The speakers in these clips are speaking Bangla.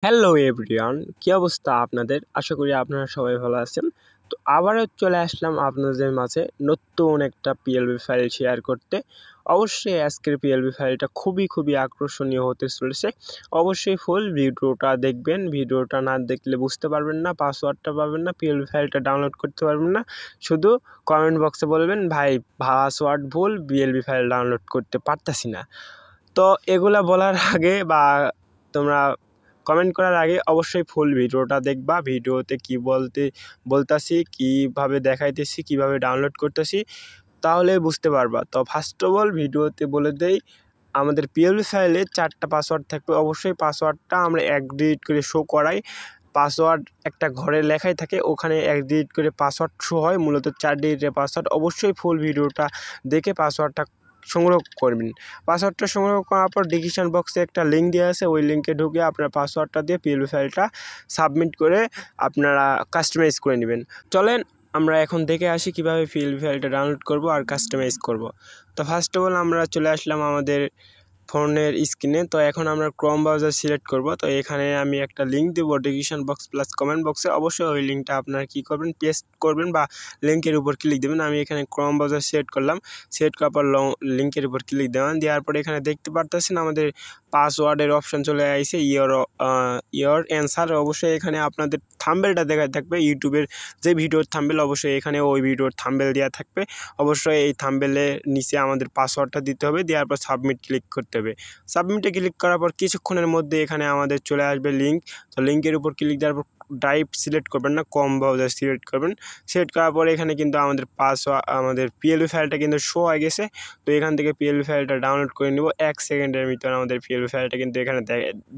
হ্যালো এভরিওয়ান, কি অবস্থা আপনাদের? আশা করি আপনারা সবাই ভালো আছেন। তো আবারও চলে আসলাম আপনাদের মাঝে নতুন একটা পিএলবি ফাইল শেয়ার করতে। অবশ্যই আজকের পিএলবি ফাইলটা খুবই আকর্ষণীয় হতে চলেছে। অবশ্যই ফুল ভিডিওটা দেখবেন। ভিডিওটা না দেখলে বুঝতে পারবেন না, পাসওয়ার্ডটা পাবেন না, পিএলবি ফাইলটা ডাউনলোড করতে পারবেন না। শুধু কমেন্ট বক্সে বলবেন ভাই পাসওয়ার্ড ভুল, পিএলবি ফাইল ডাউনলোড করতে পারতাছি না। তো এগুলা বলার আগে বা তোমরা কমেন্ট করার আগে অবশ্যই ফুল ভিডিওটা দেখবা। ভিডিওতে কি বলতাছি, কীভাবে দেখাইতেছি, কিভাবে ডাউনলোড করতেছি, তাহলে বুঝতে পারবা। তো ফার্স্ট অফ অল ভিডিওতে বলে দেই, আমাদের পিএলবি ফাইলে 4টা পাসওয়ার্ড থাকবে। অবশ্যই পাসওয়ার্ডটা আমরা এক ডিজিট করে শো করাই। পাসওয়ার্ড একটা ঘরে লেখাই থাকে, ওখানে এক ডিজিট করে পাসওয়ার্ড শো হয়, মূলত 4 ডিজিটের পাসওয়ার্ড। অবশ্যই ফুল ভিডিওটা দেখে পাসওয়ার্ডটা সংগ্রহ করবেন। পাসওয়ার্ডটা সংগ্রহ করার পর ডিসক্রিপশন বক্সে একটা লিঙ্ক দেওয়া আছে, ওই লিঙ্কে ঢুকে আপনার পাসওয়ার্ডটা দিয়ে পিএলবি ফাইলটা সাবমিট করে আপনারা কাস্টমাইজ করে নেবেন। চলেন আমরা এখন দেখে আসি কীভাবে পিএলবি ফাইলটা ডাউনলোড করব আর কাস্টমাইজ করব। তো ফার্স্ট অফ অল আমরা চলে আসলাম আমাদের ফোনের স্ক্রিনে। তো এখন আমরা ক্রোম ব্রাউজার সিলেক্ট করব। তো এখানে আমি একটা লিঙ্ক দেবো ডিসক্রিপশন বক্স প্লাস কমেন্ট বক্সে। অবশ্যই ওই লিঙ্কটা আপনারা কী করবেন, পেস্ট করবেন বা লিঙ্কের উপর ক্লিক দেবেন। আমি এখানে ক্রোম ব্রাউজার সিলেক্ট করলাম। সিলেক্ট করার পর লিঙ্কের উপর ক্লিক দেওয়ার পরে এখানে দেখতে পারতেছেন আমাদের পাসওয়ার্ডের অপশন চলে আসছে, ইয়োর অ্যান্সার। অবশ্যই এখানে আপনাদের থাম্বেলটা দেখা থাকবে, ইউটিউবের যে ভিডিওর থাম্বেল, অবশ্যই এখানে ওই ভিডিওর থাম্বেল দেওয়া থাকবে। অবশ্যই এই থাম্বেলের নিচে আমাদের পাসওয়ার্ডটা দিতে হবে, দেওয়ার পর সাবমিট ক্লিক করতে হবে। সাবমিটে ক্লিক করার পর কিছুক্ষণের মধ্যে এখানে আমাদের চলে আসবে লিঙ্ক। তো লিঙ্কের উপর ক্লিক দেওয়ার পর ড্রাইভ সিলেক্ট করবেন না, কম ব্রাউজার সিলেক্ট করবেন। সিলেক্ট করার পরে এখানে কিন্তু আমাদের পিএলবি ফাইলটা কিন্তু শো হয়ে গেছে। তো এখান থেকে পিএলবি ফাইলটা ডাউনলোড করে নিব। 1 সেকেন্ডের ভিতরে আমাদের পিএলবি ফাইলটা কিন্তু এখানে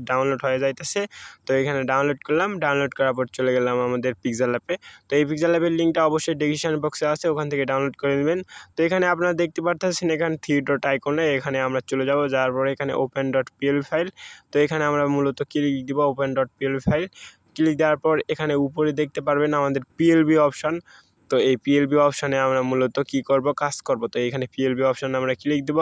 ডাউনলোড হয়ে যাইতেছে। তো এখানে ডাউনলোড করলাম। ডাউনলোড করার পর চলে গেলাম আমাদের পিক্সেল অ্যাপে। তো এই পিক্সেল অ্যাপের লিঙ্কটা অবশ্যই ডেসক্রিপশন বক্সে আছে, ওখান থেকে ডাউনলোড করে নেবেন। তো এখানে আপনারা দেখতে পারতেছেন এখানে 3 ডট আইকনে, এখানে আমরা চলে যাব। যাওয়ার পরে এখানে ওপেন ডট পিএলবি ফাইল। তো এখানে আমরা মূলত ক্লিক দিব open dot PLB file. Click দেওয়ার পর এখানে উপরে দেখতে পারবেন আমাদের পিএলবি অপশান। তো এই পিএলবি অপশানে আমরা মূলত কী করব, কাজ করব। তো এখানে পিএলবি অপশানে আমরা ক্লিক দেব।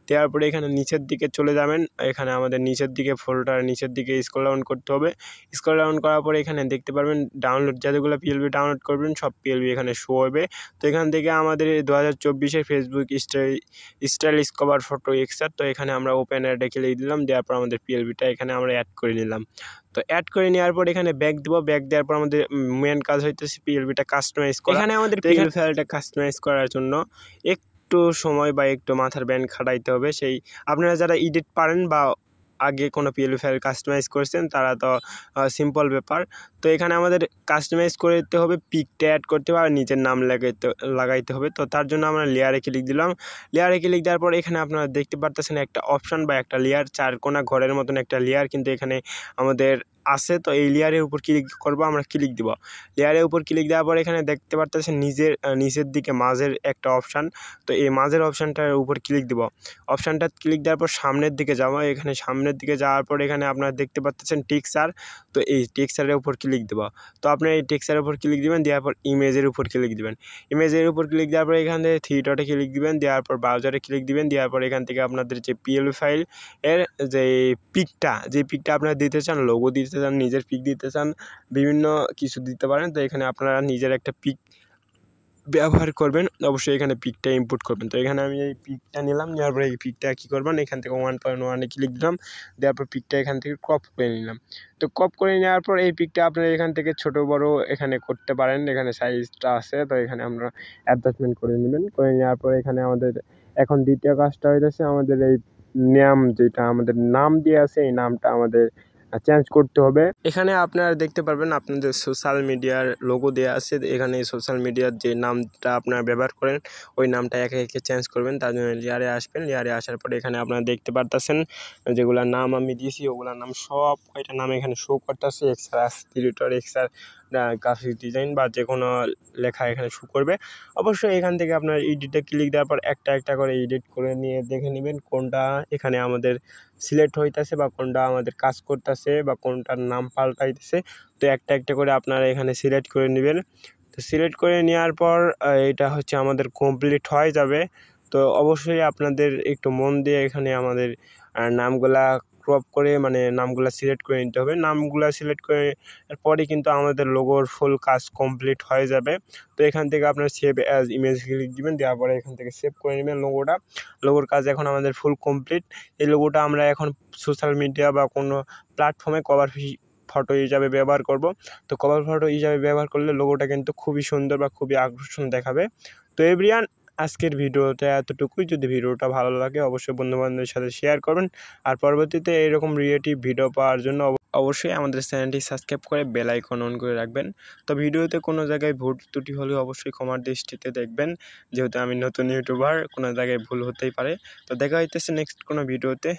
দেওয়ার পরে এখানে নিচের দিকে চলে যাবেন। এখানে আমাদের নিচের দিকে ফোল্ডার নিচের দিকে স্ক্রল ডাউন করতে হবে। স্ক্রল ডাউন করার পরে এখানে দেখতে পারবেন ডাউনলোড, যতগুলো পিএলবি ডাউনলোড করবেন সব পিএলবি এখানে শো হবে। তো এখান থেকে আমাদের 2024-এর ফেসবুক স্টাইল স্কভার ফটো এক্সার। তো এখানে আমরা ওপেন অ্যাডে ক্লিক দিলাম। দেওয়ার পর আমাদের পিএলবিটা এখানে আমরা অ্যাড করে নিলাম। তো অ্যাড করে নেওয়ার পর এখানে ব্যাক দেবো। ব্যাক দেওয়ার পর আমাদের মেন কাজ হইতেছে পিএলবিটা কাস্টমাইজ করা। এখানে আমাদের পিএলবি ফাইলটা কাস্টমাইজ করার জন্য একটু সময় বা একটু মাথার ব্যান্ড খাটাইতে হবে। সেই আপনারা যারা এডিট পারেন বা আগে কোনো পিএলবি ফাইল কাস্টমাইজ করেছেন তারা তো সিম্পল ব্যাপার। তো এখানে আমাদের কাস্টমাইজ করে দিতে হবে, পিকটা অ্যাড করতে হবে আর নিজের নাম লাগাইতে হবে। তো তার জন্য আমরা লেয়ারে ক্লিক দিলাম। লেয়ারে ক্লিক দেওয়ার পর এখানে আপনারা দেখতে পারতেছেন একটা অপশান বা একটা লেয়ার, 4 কোণা ঘরের মতন একটা লেয়ার কিন্তু এখানে আমাদের আছে। তো এই লেয়ারের উপর ক্লিক করব, আমরা ক্লিক দিব। লেয়ারের উপর ক্লিক দেওয়ার পর এখানে দেখতে পারতেছেন নিচের দিকে মাঝের একটা অপশান। তো এই মাঝের অপশানটার উপর ক্লিক দিব। অপশানটা ক্লিক দেওয়ার পর সামনের দিকে যাবো। এখানে সামনের দিকে যাওয়ার পর এখানে আপনারা দেখতে পাচ্ছেন টেক্সচার। তো এই টেক্সচারের উপর ক্লিক দেবো। তো আপনারা এই টেক্সচারের উপর ক্লিক দিবেন, দেওয়ার পর ইমেজের উপর ক্লিক দিবেন। ইমেজের উপর ক্লিক দেওয়ার পর এখান থেকে 3 ডটে ক্লিক দিবেন। দেওয়ার পর ব্রাউজারে ক্লিক দিবেন। দেওয়ার পর এখান থেকে আপনাদের যে পিএলবি ফাইল এর যে পিকটা আপনারা দিতে চান, লোগো দিতে চান, নিজের পিক দিতে চান, বিভিন্ন কিছু দিতে পারেন। তো এখানে আপনারা নিজের একটা পিক ব্যবহার করবেন। অবশ্যই এখানে পিকটা ইনপুট করবেন। তো এখানে আমি এই পিকটা নিলাম। নেওয়ার পরে এই পিকটা কী করবেন, এখান থেকে 1.1-এ ক্লিক দিলাম। দেওয়ার পর পিকটা এখান থেকে ক্রপ করে নিলাম। তো ক্রপ করে নেওয়ার পর এই পিকটা আপনারা এখান থেকে ছোটো বড়ো এখানে করতে পারেন, এখানে সাইজটা আছে। তো এখানে আমরা অ্যাডজাস্টমেন্ট করে নেবেন। করে নেওয়ার পর এখানে আমাদের এখন দ্বিতীয় কাজটা হইতেছে আমাদের এই নাম, যেটা আমাদের নাম দিয়ে আছে এই নামটা আমাদের চেঞ্জ করতে হবে। এখানে আপনারা দেখতে পারবেন আপনাদের সোশ্যাল মিডিয়ার লোগো দেওয়া আছে। এখানে সোশ্যাল মিডিয়ার যে নামটা আপনারা ব্যবহার করেন ওই নামটা একে একে চেঞ্জ করবেন। তার জন্য লেয়ারে আসবেন। লেয়ারে আসার পরে এখানে আপনারা দেখতে পারতেছেন যেগুলোর নাম আমি দিয়েছি ওগুলোর নাম সব কয়টা নাম এখানে শো করতেছে। Extra creator, extra graphic design বা যে কোনো লেখা এখানে শো করবে। অবশ্যই এখান থেকে আপনার এডিটে ক্লিক দেওয়ার পর একটা করে এডিট করে নিয়ে দেখে নেবেন কোনটা এখানে আমাদের সিলেক্ট হইতেছে বা কোনটা আমাদের কাজ করতেছে বা কোনটার নাম পাল্টাইতেছে। তো একটা করে আপনারা এখানে সিলেক্ট করে নেবেন। তো সিলেক্ট করে নেওয়ার পর এটা হচ্ছে আমাদের কমপ্লিট হয়ে যাবে। তো অবশ্যই আপনাদের একটু মন দিয়ে এখানে আমাদের নামগুলা ক্রপ করে মানে নামগুলো সিলেক্ট করে নিতে হবে। নামগুলো সিলেক্ট করে পরে কিন্তু আমাদের লোগোর ফুল কাজ কমপ্লিট হয়ে যাবে। তো এখান থেকে আপনার সেভ অ্যাজ ইমেজ ক্লিক দিবেন, দেওয়ার পরে এখান থেকে সেভ করে নেবেন লোগোটা। লোগোর কাজ এখন আমাদের ফুল কমপ্লিট। এই লোগোটা আমরা এখন সোশ্যাল মিডিয়া বা কোনো প্ল্যাটফর্মে কভার ফটো হিসাবে ব্যবহার করব। তো কভার ফটো হিসাবে ব্যবহার করলে লোগোটা কিন্তু খুবই সুন্দর বা খুবই আকর্ষণ দেখাবে। তো এভরিওয়ান, আজকের ভিডিওটা এতটুকুই। যদি ভিডিওটা ভালো লাগে অবশ্যই বন্ধুবান্ধবের সাথে শেয়ার করবেন। আর পরবর্তীতে এইরকম রিলেটিভ ভিডিও পাওয়ার জন্য অবশ্যই আমাদের চ্যানেলটি সাবস্ক্রাইব করে বেল আইকন অন করে রাখবেন। তো ভিডিওতে কোনো জায়গায় ভুল ত্রুটি হলে অবশ্যই ক্ষমার দৃষ্টিতে দেখবেন, যেহেতু আমি নতুন ইউটিউবার, কোনো জায়গায় ভুল হতেই পারে। তো দেখা হইতেছে নেক্সট কোনো ভিডিওতে।